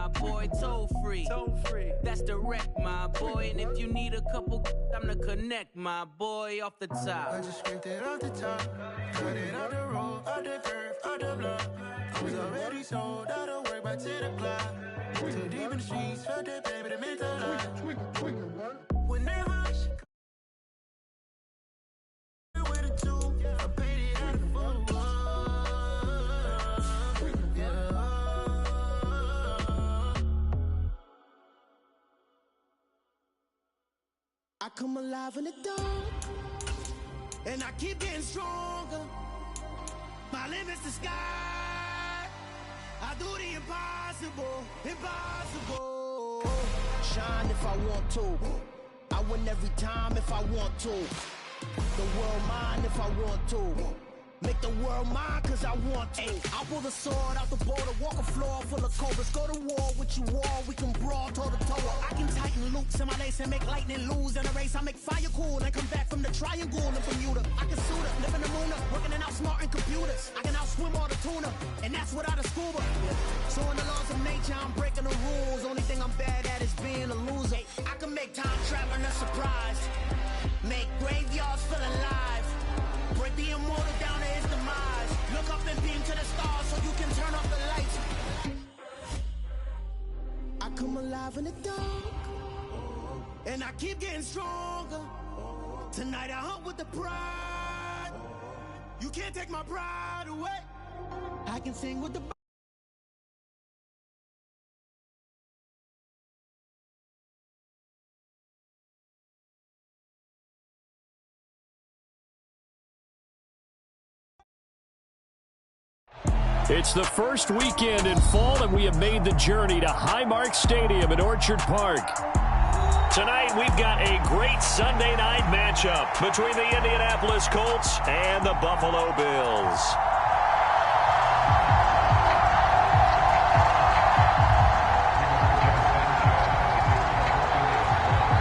my boy, toll free. That's direct, my boy. And if you need a couple, I'm to connect, my boy, off the top. I just scraped it off the top, cut it out the road, out the curve, out the block. I was already sold, out of work by 10 o'clock. Too deep in the streets, felt that baby, that meant a lot. Whenever she come with a two, I paid it out of the boat. I come alive in the dark, and I keep getting stronger. My limit's the sky. I do the impossible, impossible. Shine if I want to. I win every time if I want to. The world mine if I want to. Make the world mine cause I want to. I'll pull the sword out the border, walk a floor full of cobras. Go to war with you all, we can brawl toe to toe. I can tighten loops in my lace and make lightning lose in a race. I make fire cool and come back from the triangle in Bermuda. I can suit up, live in the moon up, working and outsmarting computers. I can outswim all the tuna, and that's without a scuba. So in the laws of nature, I'm breaking the rules. Only thing I'm bad at is being a loser. I can make time traveling a surprise. Make graveyards feel alive. Break the immortal down to his demise. Look up and beam to the stars so you can turn off the lights. I come alive in the dark, and I keep getting stronger. Tonight I hunt with the pride. You can't take my pride away. I can sing with the It's the first weekend in fall, and we have made the journey to Highmark Stadium in Orchard Park. Tonight, we've got a great Sunday night matchup between the Indianapolis Colts and the Buffalo Bills.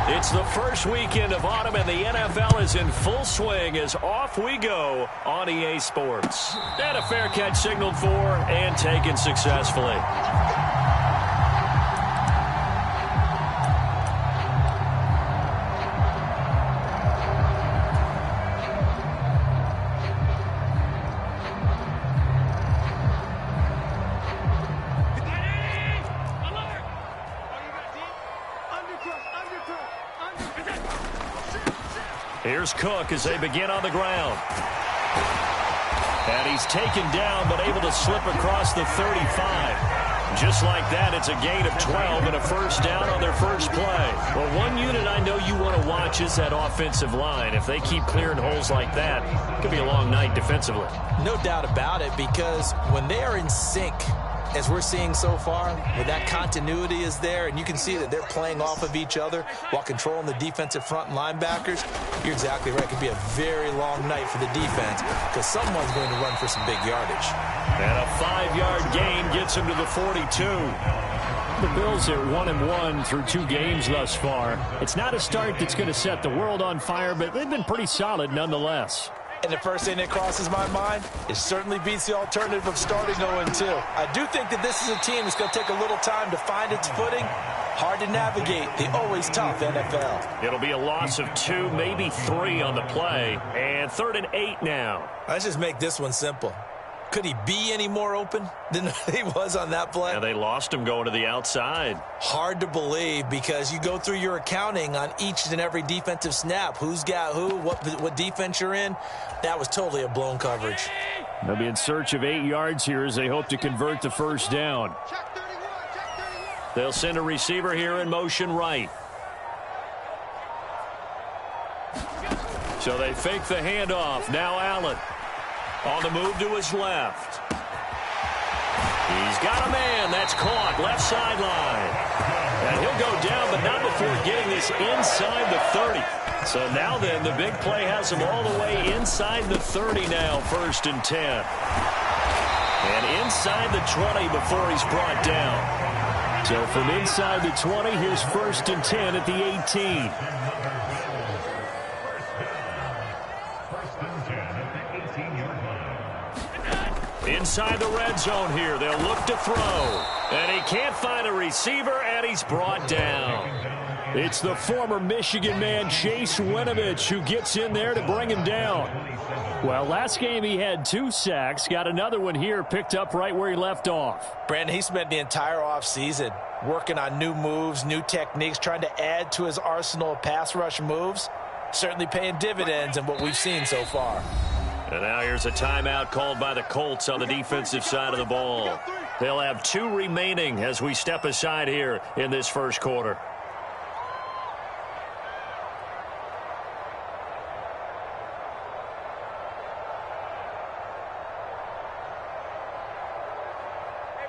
It's the first weekend of autumn, and the NFL is in full swing as off we go on EA Sports. And a fair catch signaled for and taken successfully. Here's Cook as they begin on the ground. And he's taken down, but able to slip across the 35. Just like that, it's a gain of 12 and a first down on their first play. Well, one unit I know you want to watch is that offensive line. If they keep clearing holes like that, it could be a long night defensively. No doubt about it, because when they are in sync, as we're seeing so far, where that continuity is there, and you can see that they're playing off of each other while controlling the defensive front and linebackers, you're exactly right. It could be a very long night for the defense because someone's going to run for some big yardage. And a 5-yard gain gets him to the 42. The Bills are 1-1 through 2 games thus far. It's not a start that's going to set the world on fire, but they've been pretty solid nonetheless. And the first thing that crosses my mind, it certainly beats the alternative of starting 0-2. I do think that this is a team that's going to take a little time to find its footing. Hard to navigate the always tough NFL. It'll be a loss of 2, maybe 3 on the play. And 3rd and 8 now. Let's just make this one simple. Could he be any more open than he was on that play? Yeah, they lost him going to the outside. Hard to believe because you go through your accounting on each and every defensive snap. Who's got who, what defense you're in. That was totally a blown coverage. They'll be in search of 8 yards here as they hope to convert the first down. They'll send a receiver here in motion right. So they fake the handoff. Now Allen. On the move to his left. He's got a man. That's caught. Left sideline. And he'll go down, but not before getting this inside the 30. So now then, the big play has him all the way inside the 30 now, 1st and 10. And inside the 20 before he's brought down. So from inside the 20, here's 1st and 10 at the 18. Inside the red zone here, they'll look to throw. And he can't find a receiver, and he's brought down. It's the former Michigan man, Chase Winovich, who gets in there to bring him down. Well, last game he had 2 sacks. Got another one here, picked up right where he left off. Brandon, he spent the entire offseason working on new moves, new techniques, trying to add to his arsenal of pass rush moves. Certainly paying dividends in what we've seen so far. And now here's a timeout called by the Colts on the defensive side of the ball. They'll have 2 remaining as we step aside here in this first quarter.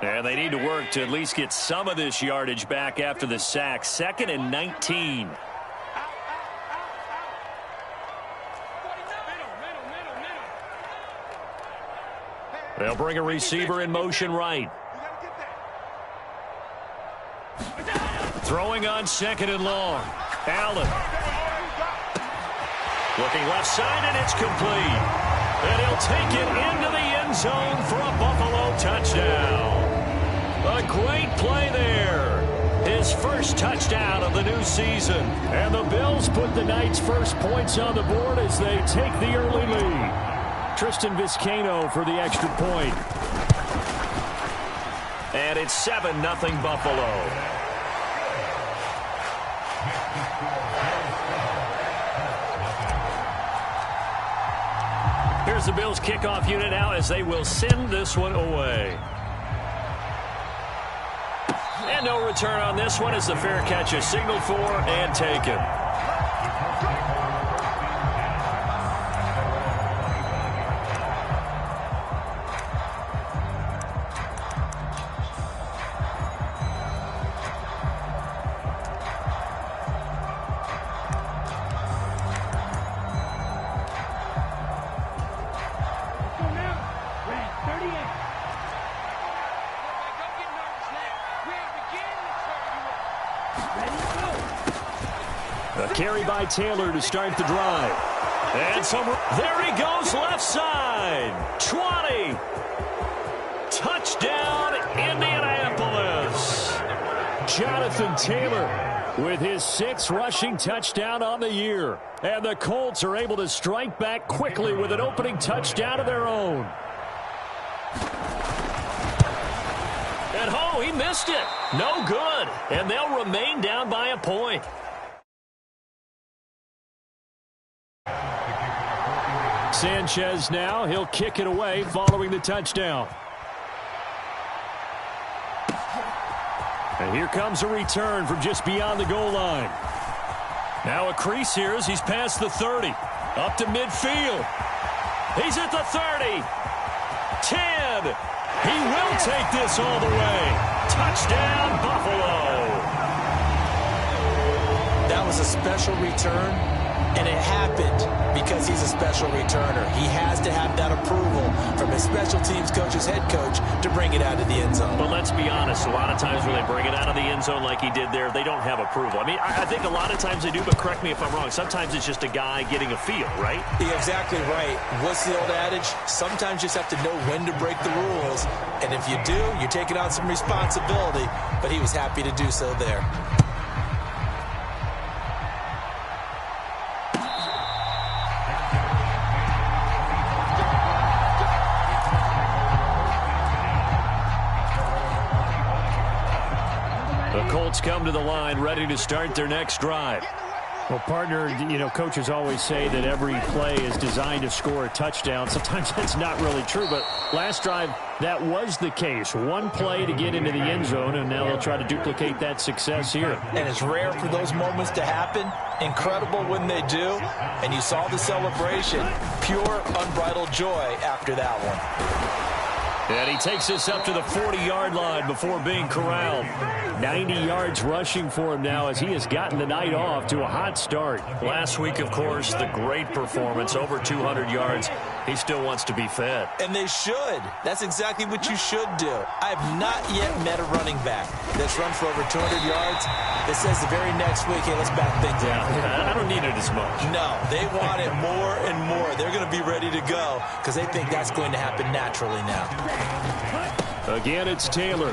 And they need to work to at least get some of this yardage back after the sack. 2nd and 19. They'll bring a receiver in motion right. Throwing on 2nd and long. Allen. Looking left side, and it's complete. And he'll take it into the end zone for a Buffalo touchdown. A great play there. His first touchdown of the new season. And the Bills put the Knights' first points on the board as they take the early lead. Tristan Vizcaino for the extra point. And it's 7-0 Buffalo. Here's the Bills kickoff unit now as they will send this one away. And no return on this one as the fair catch is signaled for and taken. A carry by Taylor to start the drive. And there he goes left side. 20. Touchdown, Indianapolis. Jonathan Taylor with his 6th rushing touchdown on the year. And the Colts are able to strike back quickly with an opening touchdown of their own. And oh, he missed it. No good. And they'll remain down by a point. Sanchez now, he'll kick it away following the touchdown. And here comes a return from just beyond the goal line. Now a crease here as he's past the 30. Up to midfield. He's at the 30. 10. He will take this all the way. Touchdown, Buffalo. That was a special return, and it happened because he's a special returner. He has to have that approval from his special teams coach's head coach to bring it out of the end zone. But let's be honest, a lot of times when they bring it out of the end zone like he did there, they don't have approval. I mean, I think a lot of times they do, but correct me if I'm wrong. Sometimes it's just a guy getting a feel, right? You're exactly right. What's the old adage? Sometimes you just have to know when to break the rules. And if you do, you're taking on some responsibility. But he was happy to do so there. The Colts come to the line ready to start their next drive. Well, partner, you know, coaches always say that every play is designed to score a touchdown. Sometimes that's not really true, but last drive, that was the case. One play to get into the end zone, and now they'll try to duplicate that success here. And it's rare for those moments to happen. Incredible when they do. And you saw the celebration. Pure, unbridled joy after that one. And he takes this up to the 40-yard line before being corralled. 90 yards rushing for him now as he has gotten the night off to a hot start. Last week, of course, the great performance, over 200 yards. He still wants to be fed. And they should. That's exactly what you should do. I have not yet met a running back that's run for over 200 yards that says the very next week, hey, let's back things up. I don't need it as much. No, they want it more and more. They're going to be ready to go because they think that's going to happen naturally now. Again, it's Taylor.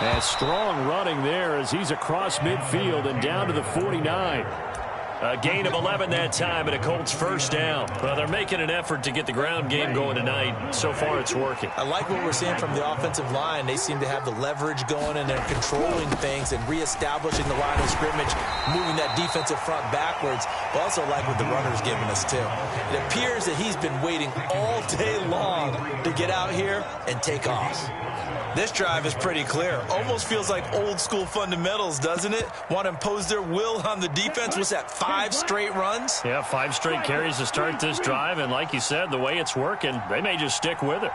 And strong running there as he's across midfield and down to the 49. A gain of 11 that time and a Colts first down. Well, they're making an effort to get the ground game going tonight. So far, it's working. I like what we're seeing from the offensive line. They seem to have the leverage going, and they're controlling things and reestablishing the line of scrimmage, moving that defensive front backwards. But also like what the runner's giving us, too. It appears that he's been waiting all day long to get out here and take off. This drive is pretty clear. Almost feels like old school fundamentals, doesn't it? Want to impose their will on the defense. What's that, 5 straight runs? Yeah, 5 straight carries to start this drive. And like you said, the way it's working, they may just stick with it.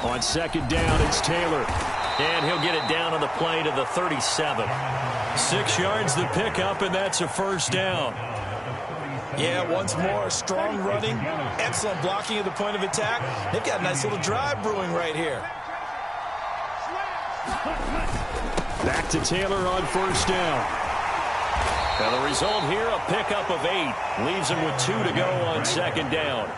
On second down, it's Taylor. And he'll get it down on the play to the 37. 6 yards the pickup, and that's a first down. Yeah, once more, strong running, excellent blocking at the point of attack. They've got a nice little drive brewing right here. Back to Taylor on first down. Now the result here, a pickup of 8. Leaves him with 2 to go on second down.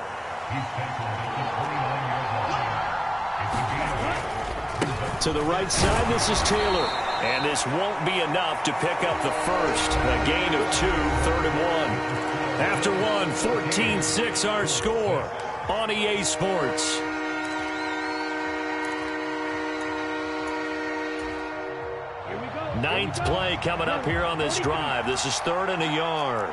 To the right side, this is Taylor. And this won't be enough to pick up the first. A gain of 2, 3rd and 1. After 14-6 our score on EA Sports. Ninth play coming up here on this drive. This is 3rd and a yard.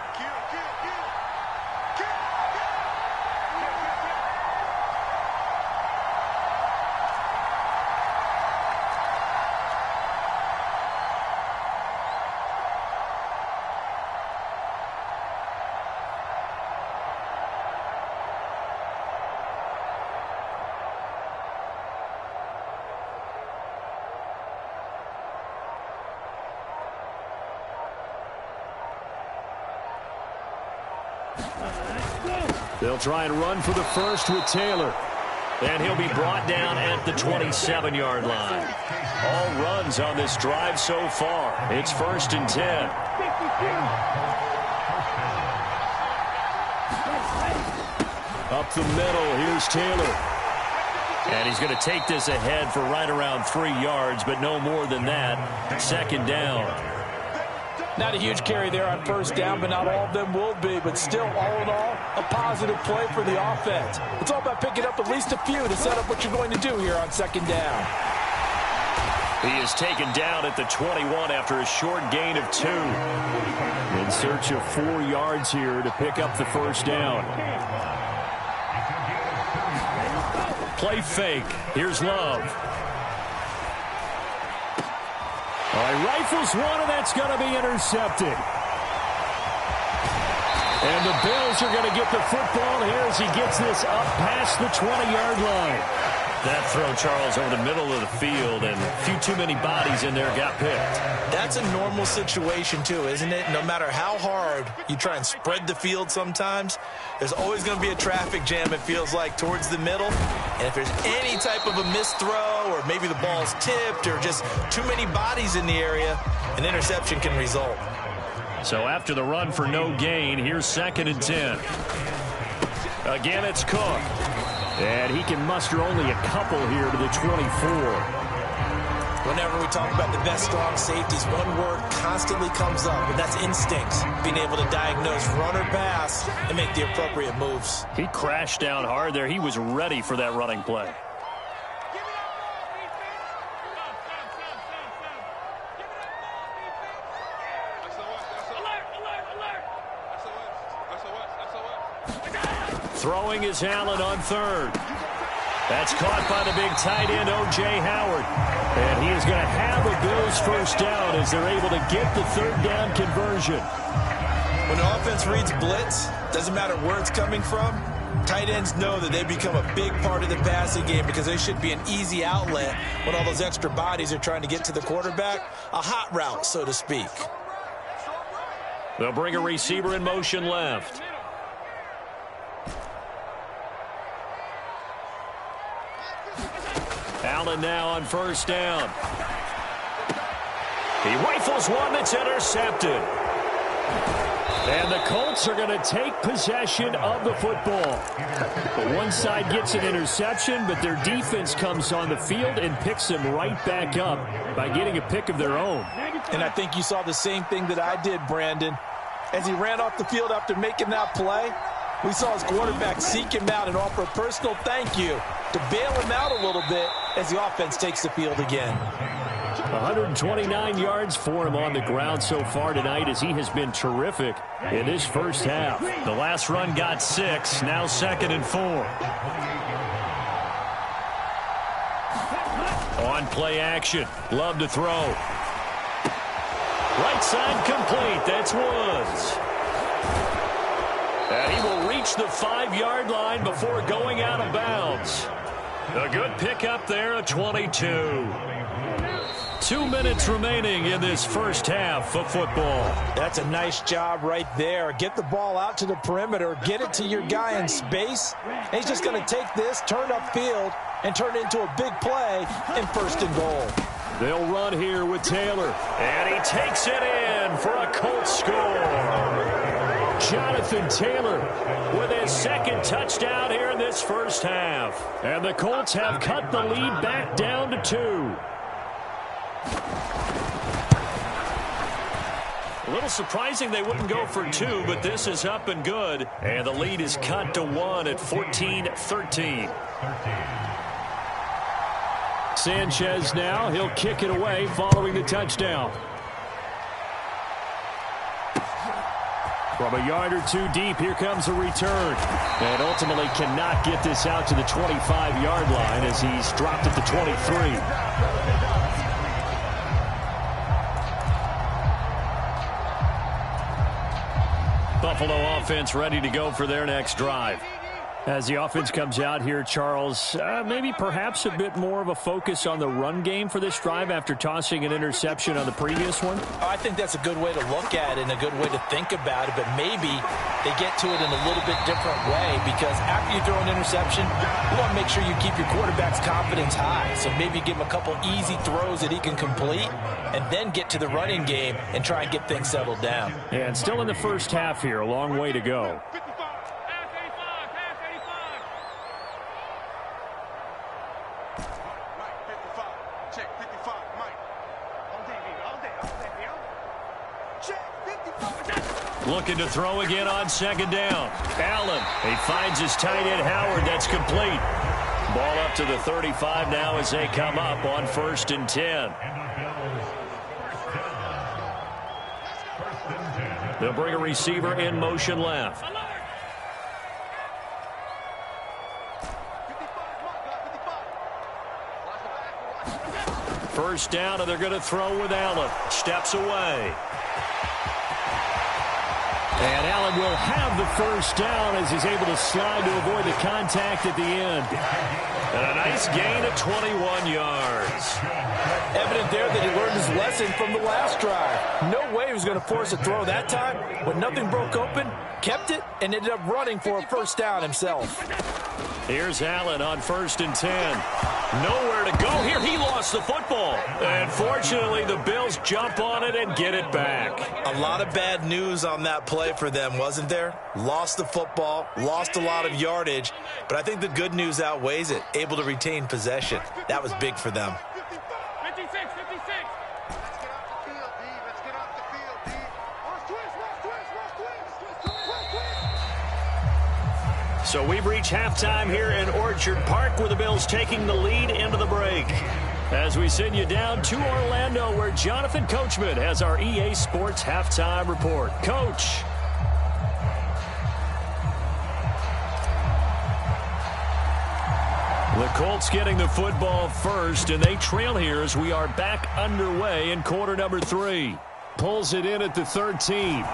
They'll try and run for the first with Taylor. And he'll be brought down at the 27-yard line. All runs on this drive so far. It's 1st and 10. Up the middle, here's Taylor. And he's going to take this ahead for right around 3 yards, but no more than that. 2nd down. Not a huge carry there on first down, but not all of them will be. But still, all in all, a positive play for the offense. It's all about picking up at least a few to set up what you're going to do here on second down. He is taken down at the 21 after a short gain of 2. In search of 4 yards here to pick up the first down. Play fake. Here's Love. All right, rifles one, and that's going to be intercepted. And the Bills are going to get the football here as he gets this up past the 20-yard line. That throw, Charles, over the middle of the field, and a few too many bodies in there got picked. That's a normal situation, too, isn't it? No matter how hard you try and spread the field sometimes, there's always going to be a traffic jam, it feels like, towards the middle. And if there's any type of a missed throw, or maybe the ball's tipped, or just too many bodies in the area, an interception can result. So after the run for no gain, here's 2nd and 10. Again, it's Cook. And he can muster only a couple here to the 24. Whenever we talk about the best strong safeties, one word constantly comes up, and that's instincts. Being able to diagnose run or pass and make the appropriate moves. He crashed down hard there. He was ready for that running play. Throwing is Allen on 3rd. That's caught by the big tight end, O.J. Howard. And he is going to have a Bills first down as they're able to get the 3rd down conversion. When an offense reads blitz, doesn't matter where it's coming from, tight ends know that they become a big part of the passing game because they should be an easy outlet when all those extra bodies are trying to get to the quarterback. A hot route, so to speak. They'll bring a receiver in motion left. Allen now on first down. He rifles one that's intercepted. And the Colts are going to take possession of the football. But one side gets an interception, but their defense comes on the field and picks them right back up by getting a pick of their own. And I think you saw the same thing that I did, Brandon. As he ran off the field after making that play, we saw his quarterback seek him out and offer a personal thank you to bail him out a little bit as the offense takes the field again. 129 yards for him on the ground so far tonight as he has been terrific in this first half. The last run got 6, now 2nd and 4. On play action, Love to throw. Right side complete, that's Woods. And he will reach the 5-yard line before going out of bounds. A good pickup there, a 22. 2 minutes remaining in this first half of football. That's a nice job right there. Get the ball out to the perimeter, get it to your guy in space. And he's just going to take this, turn upfield, and turn it into a big play in 1st and goal. They'll run here with Taylor. And he takes it in for a Colts score. Jonathan Taylor with his 2nd touchdown here in this first half. And the Colts have cut the lead back down to 2. A little surprising they wouldn't go for 2, but this is up and good. And the lead is cut to 1 at 14-13. Sanchez now, he'll kick it away following the touchdown. From a yard or 2 deep, here comes a return. And ultimately cannot get this out to the 25-yard line as he's dropped at the 23. Buffalo offense ready to go for their next drive. As the offense comes out here, Charles, maybe perhaps a bit more of a focus on the run game for this drive after tossing an interception on the previous one? I think that's a good way to look at it and a good way to think about it, but maybe they get to it in a little bit different way because after you throw an interception, you want to make sure you keep your quarterback's confidence high. So maybe give him a couple easy throws that he can complete and then get to the running game and try and get things settled down. And still in the first half here, a long way to go. Looking to throw again on 2nd down. Allen, he finds his tight end Howard. That's complete. Ball up to the 35 now as they come up on 1st and 10. They'll bring a receiver in motion left. First down, and they're going to throw with Allen. Steps away. And Allen will have the first down as he's able to slide to avoid the contact at the end. And a nice gain of 21 yards. Evident there that he learned his lesson from the last drive. No way he was going to force a throw that time. When nothing broke open, kept it, and ended up running for a first down himself. Here's Allen on 1st and 10. Nowhere to go here. He lost the football. And fortunately, the Bills jump on it and get it back. A lot of bad news on that play for them, wasn't there? Lost the football, lost a lot of yardage, but I think the good news outweighs it. Able to retain possession. That was big for them. 56. Let's get off the field, D. So we've reached halftime here in Orchard Park with the Bills taking the lead into the break. As we send you down to Orlando where Jonathan Coachman has our EA Sports halftime report. Coach. The Colts getting the football first, and they trail here as we are back underway in quarter number 3. Pulls it in at the 13.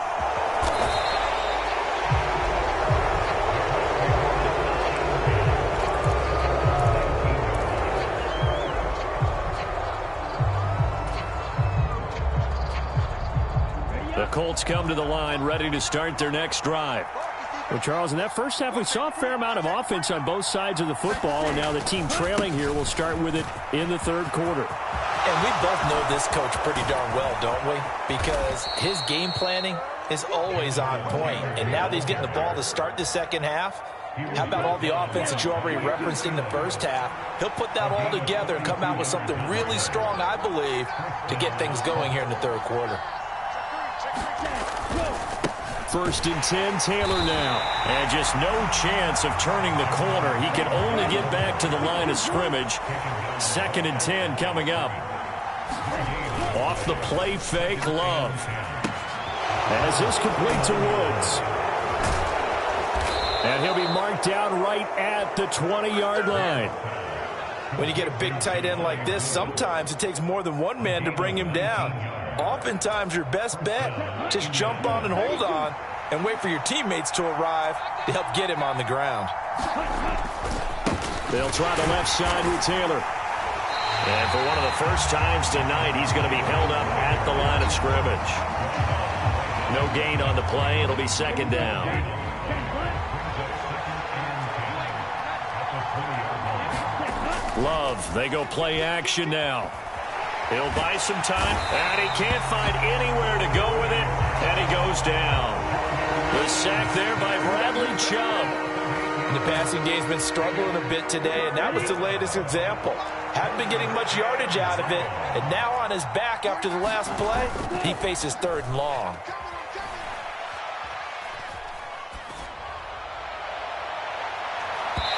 The Colts come to the line ready to start their next drive. Well, Charles, in that first half, we saw a fair amount of offense on both sides of the football, and now the team trailing here will start with it in the third quarter. And we both know this coach pretty darn well, don't we? Because his game planning is always on point. And now that he's getting the ball to start the second half, how about all the offense that you already referenced in the first half? He'll put that all together and come out with something really strong, I believe, to get things going here in the third quarter. First and 10, Taylor now. And just no chance of turning the corner. He can only get back to the line of scrimmage. Second and 10 coming up. Off the play fake, Love. As is complete to Woods. And he'll be marked down right at the 20-yard line. When you get a big tight end like this, sometimes it takes more than one man to bring him down. Oftentimes, your best bet, just jump on and hold on and wait for your teammates to arrive to help get him on the ground. They'll try the left side with Taylor. And for one of the first times tonight, he's going to be held up at the line of scrimmage. No gain on the play. It'll be second down. Love, they go play action now. He'll buy some time, and he can't find anywhere to go with it, and he goes down. The sack there by Bradley Chubb. The passing game's been struggling a bit today, and that was the latest example. Hadn't been getting much yardage out of it, and now on his back after the last play, he faces third and long.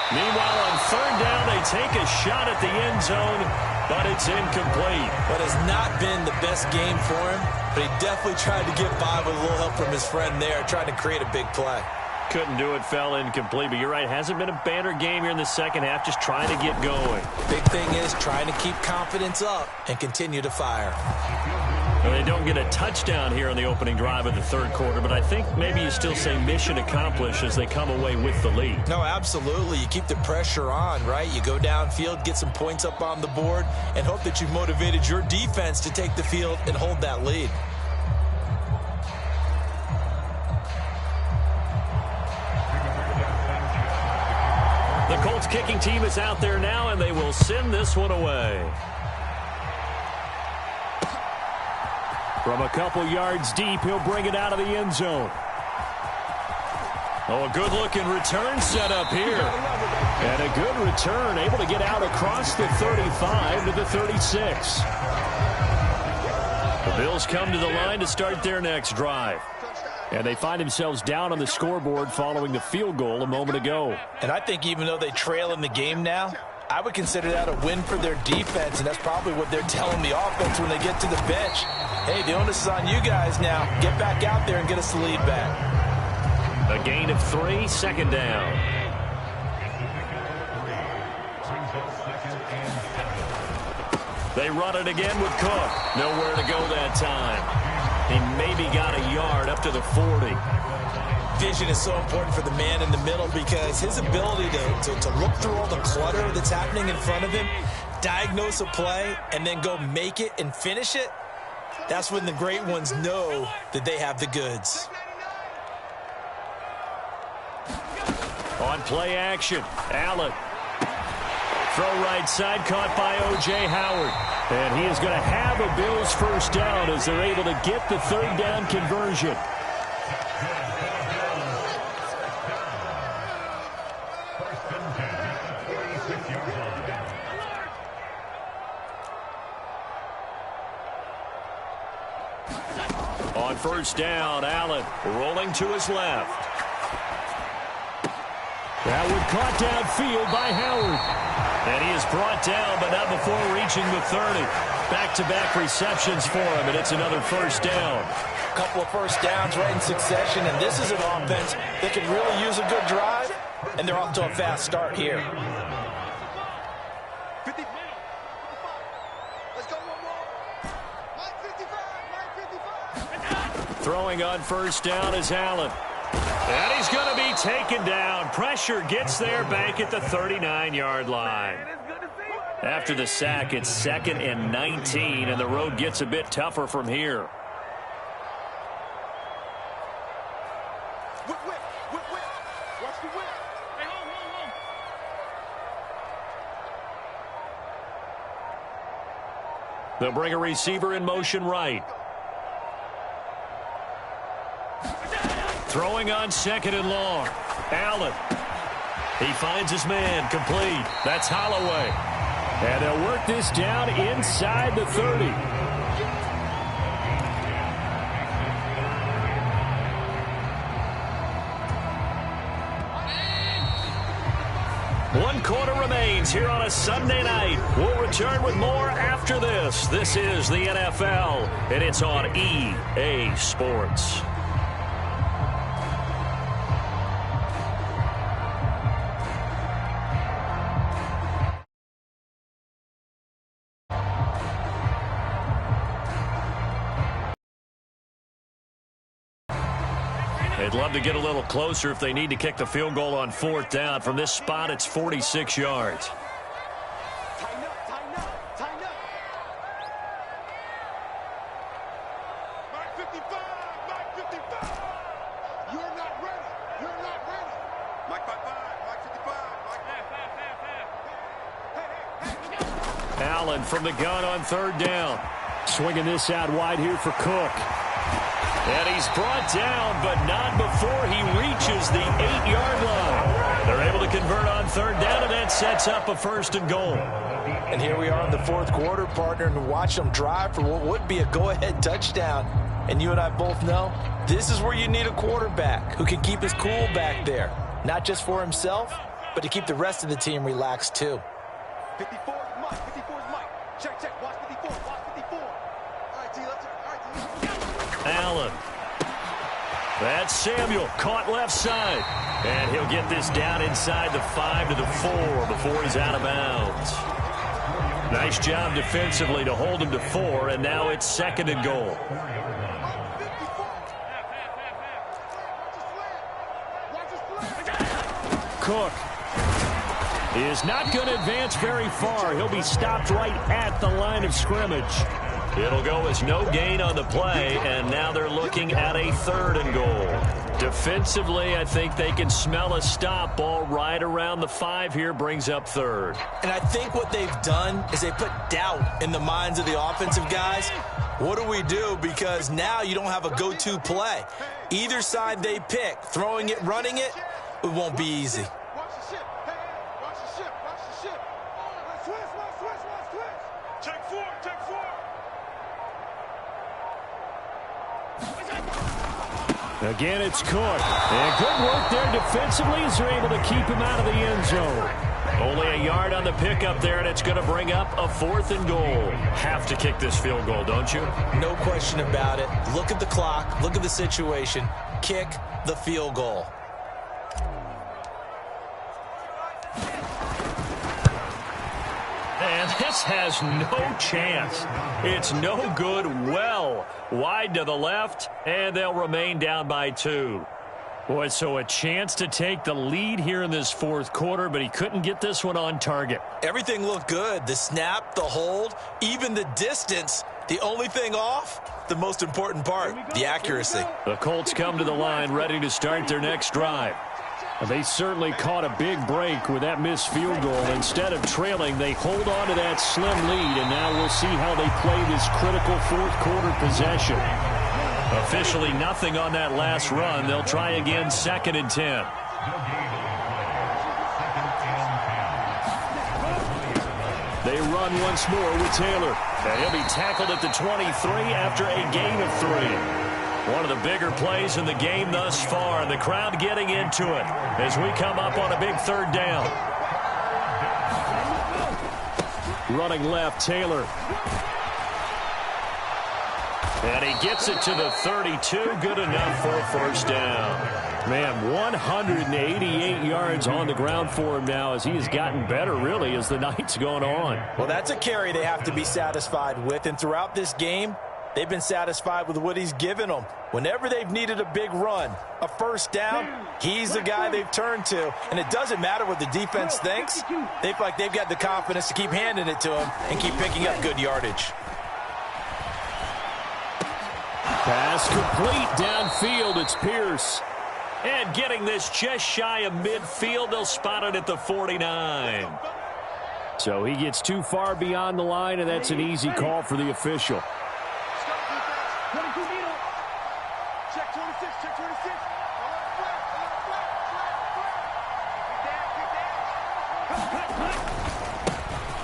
Meanwhile, on third down, they take a shot at the end zone, but it's incomplete. But it's not been the best game for him, but he definitely tried to get by with a little help from his friend there, trying to create a big play. Couldn't do it, fell incomplete, but you're right, hasn't been a banner game here in the second half, just trying to get going. Big thing is trying to keep confidence up and continue to fire. Well, they don't get a touchdown here on the opening drive of the third quarter, but I think maybe you still say mission accomplished as they come away with the lead. No, absolutely. You keep the pressure on, right? You go downfield, get some points up on the board, and hope that you've motivated your defense to take the field and hold that lead. The Colts kicking team is out there now, and they will send this one away. From a couple yards deep, he'll bring it out of the end zone. Oh, a good-looking return set up here. And a good return, able to get out across the 35 to the 36. The Bills come to the line to start their next drive. And they find themselves down on the scoreboard following the field goal a moment ago. And I think even though they trail in the game now, I would consider that a win for their defense, and that's probably what they're telling the offense when they get to the bench. Hey, the onus is on you guys now. Get back out there and get us the lead back. A gain of 3, second down. They run it again with Cook. Nowhere to go that time. He maybe got a yard up to the 40. Vision is so important for the man in the middle because his ability to look through all the clutter that's happening in front of him, diagnose a play, and then go make it and finish it, that's when the great ones know that they have the goods. On play action, Allen. Throw right side, caught by O.J. Howard. And he is going to have a Bills first down as they're able to get the third down conversion. On first down, Allen rolling to his left. That one caught downfield by Howard. And he is brought down, but not before reaching the 30. Back-to-back receptions for him, and it's another first down. A couple of first downs right in succession, and this is an offense that can really use a good drive, and they're off to a fast start here. Throwing on first down is Allen. And he's going to be taken down. Pressure gets there back at the 39-yard line. After the sack, it's 2nd and 19, and the road gets a bit tougher from here. They'll bring a receiver in motion right. Throwing on 2nd and long. Allen. He finds his man, complete. That's Holloway. And they'll work this down inside the 30. One quarter remains here on a Sunday night. We'll return with more after this. This is the NFL, and it's on EA Sports. They'd love to get a little closer if they need to kick the field goal on 4th down. From this spot, it's 46 yards. Tighten up, tighten up, tighten up. Mark 55, Mark 55. You're not ready. You're not ready. Mike 55, Mike 55, Mike. Hey. Allen from the gun on 3rd down. Swinging this out wide here for Cook. And he's brought down, but not before he reaches the 8-yard line. They're able to convert on 3rd down, and that sets up a 1st and goal. And here we are in the 4th quarter, partner, and watch them drive for what would be a go-ahead touchdown. And you and I both know this is where you need a quarterback who can keep his cool back there. Not just for himself, but to keep the rest of the team relaxed, too. 54 is Mike, 54 is Mike. Check, check, watch 54, watch 54. All right, T, let's Allen. That's Samuel, caught left side. And he'll get this down inside the 5 to the 4 before he's out of bounds. Nice job defensively to hold him to 4, and now it's 2nd and goal. Cook is not going to advance very far. He'll be stopped right at the line of scrimmage. It'll go as no gain on the play, and now they're looking at a 3rd and goal. Defensively, I think they can smell a stop. Ball right around the 5 here brings up 3rd. And I think what they've done is they put doubt in the minds of the offensive guys. What do we do? Because now you don't have a go-to play. Either side they pick, throwing it, running it, it won't be easy. watch the ship. Hey, watch the ship, watch the ship. Let's switch. Check 4, check 4. Again, it's Cook. And good work there defensively as they're able to keep him out of the end zone. Only a yard on the pickup there, and it's going to bring up a 4th and goal. Have to kick this field goal, don't you? No question about it. Look at the clock. Look at the situation. Kick the field goal. And this has no chance. It's no good. Well wide to the left, and they'll remain down by 2. Boy, so a chance to take the lead here in this 4th quarter, but he couldn't get this one on target. Everything looked good. The snap, the hold, even the distance. The only thing off, the most important part, the accuracy. The Colts come to the line ready to start their next drive. They certainly caught a big break with that missed field goal. Instead of trailing, they hold on to that slim lead, and now we'll see how they play this critical 4th quarter possession. Officially nothing on that last run. They'll try again, 2nd and 10. They run once more with Taylor. And he'll be tackled at the 23 after a gain of 3. One of the bigger plays in the game thus far, and the crowd getting into it as we come up on a big 3rd down. Running left, Taylor. And he gets it to the 32. Good enough for a 1st down. Man, 188 yards on the ground for him now as he has gotten better, really, as the night's gone on. Well, that's a carry they have to be satisfied with, and throughout this game, they've been satisfied with what he's given them. Whenever they've needed a big run, a 1st down, he's the guy they've turned to. And it doesn't matter what the defense thinks. They feel like they've got the confidence to keep handing it to him and keep picking up good yardage. Pass complete downfield. It's Pierce. And getting this just shy of midfield, they'll spot it at the 49. So he gets too far beyond the line, and that's an easy call for the official. Check 26, check 26.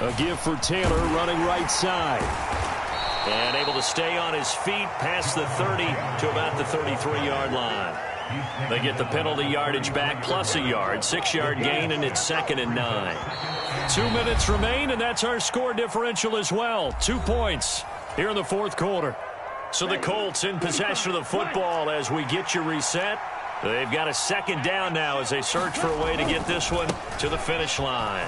A give for Taylor running right side. And able to stay on his feet past the 30 to about the 33-yard line. They get the penalty yardage back plus a yard. 6-yard gain, and it's 2nd and 9. 2 minutes remain, and that's our score differential as well. 2 points here in the fourth quarter. So the Colts in possession of the football as we get you reset. They've got a 2nd down now as they search for a way to get this one to the finish line.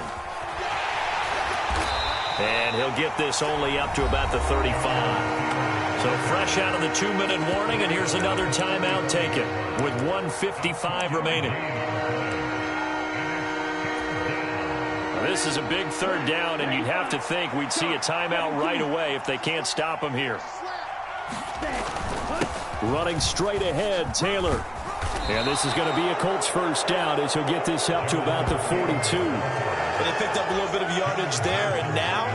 And he'll get this only up to about the 35. So fresh out of the 2-minute warning, and here's another timeout taken with 1:55 remaining. This is a big 3rd down, and you'd have to think we'd see a timeout right away if they can't stop him here. Running straight ahead, Taylor. And this is going to be a Colts 1st down as he'll get this up to about the 42. But they picked up a little bit of yardage there, and now,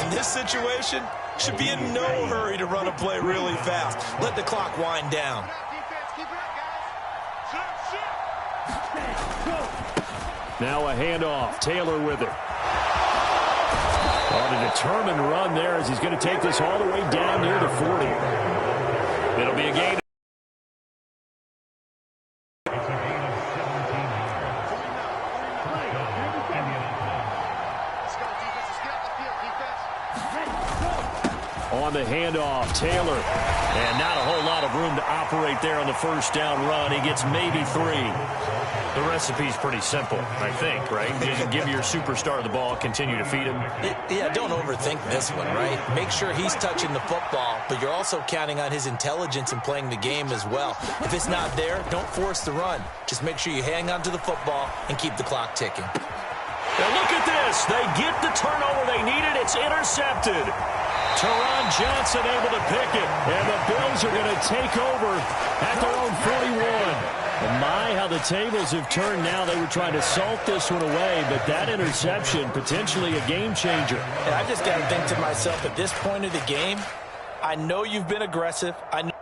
in this situation, should be in no hurry to run a play really fast. Let the clock wind down. Now a handoff. Taylor with it. On a determined run there as he's going to take this all the way down near the 40. It'll be a gain. On the handoff, Taylor. And not a whole lot of room to operate there on the 1st down run. He gets maybe 3. The recipe's pretty simple, I think, right? Just give your superstar the ball, continue to feed him. Yeah, don't overthink this one, right? Make sure he's touching the football, but you're also counting on his intelligence in playing the game as well. If it's not there, don't force the run. Just make sure you hang on to the football and keep the clock ticking. Now look at this. They get the turnover they needed. It's intercepted. Teron Johnson able to pick it. And the Bills are going to take over at their own 41. And my, how the tables have turned now. They were trying to salt this one away, but that interception, potentially a game changer. And I just got to think to myself, at this point of the game, I know you've been aggressive. I know